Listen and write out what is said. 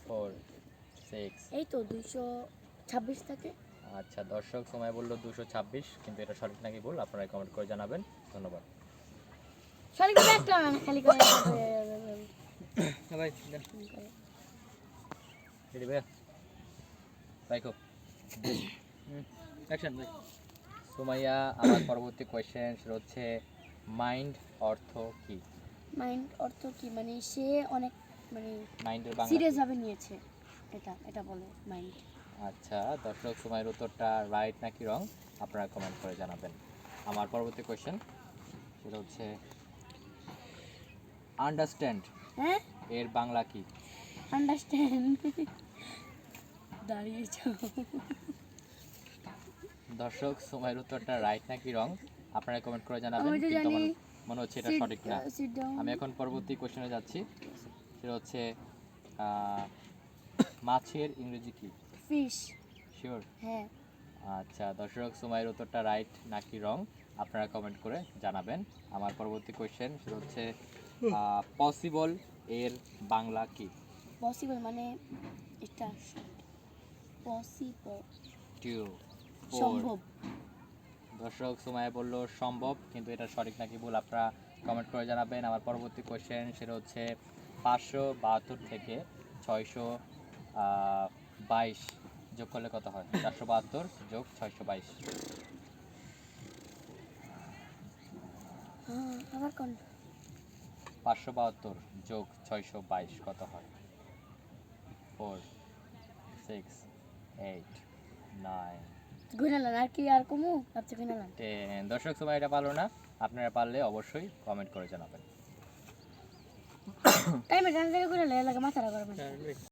4 6 এই তো 226 থাকে। আচ্ছা দর্শক সময় বললো 226, কিন্তু এটা সঠিক নাকি ভুল আপনারা কমেন্ট করে জানাবেন। ধন্যবাদ। সরি করে একটা না খালি করে ভাই রেডি ভাই রাখো অ্যাকশন ভাই। সুমাইয়া, আমার পরবর্তী কোয়েশ্চেন সেটা হচ্ছে মাইন্ড অর্থ কি? মাইন্ড অর্থ কি মানে সে অনেক মানে মাইন্ডের বাংলা সিরিয়াস ভাবে নিয়েছে, এটা বলে মাইন্ড। আচ্ছা দর্শক সময়ের উত্তরটা রাইট নাকি রং আপনারা কমেন্ট করে জানাবেন। আমার পরবর্তী কোয়েশ্চেন সেটা হচ্ছে আন্ডারস্ট্যান্ড হ্যাঁ এর বাংলা কি? আন্ডারস্ট্যান্ড দাঁড়িয়ে যাও। দর্শক সময়ের উত্তরটা রাইট নাকি রং আপনারা কমেন্ট করে জানাবেন, আমি তো কিন্তু জানি আমার মনে হচ্ছে এটা সঠিক না। Sit down. আমি এখন পরবর্তী কোয়েশ্চেনে যাচ্ছি, সেটা হচ্ছে মাছের ইংরেজি কি? ফিশ। শিওর? হ্যাঁ আচ্ছা দর্শক সময়ের উত্তরটা রাইট নাকি রং আপনারা কমেন্ট করে জানাবেন। আমার পরবর্তী কোয়েশ্চেন সেটা হচ্ছে পসিবল এর বাংলা কি? পসিবল মানে এটা পসিবল 2 4 সম্ভব। দর্শক সময় বলল সম্ভব, কিন্তু এটা সঠিক নাকি ভুল আপনারা কমেন্ট করে জানাবেন। আমার পরবর্তী কোয়েশ্চেন সেটা হচ্ছে 572 থেকে 622 যোগ করলে কত হয়? 472 যোগ 622। হ্যাঁ আবার কোন? 572 যোগ 622 কত হয়? 4 6 8 9 গুনালান আর কি আর কমু ভাবছি গুনালান। 10। দর্শক সময় এটা পারলো না, আপনারা পারলে অবশ্যই কমেন্ট করে জানাবেন। টাইমে জানা জায়গা গুনালে লাগে মাথাটা গরম।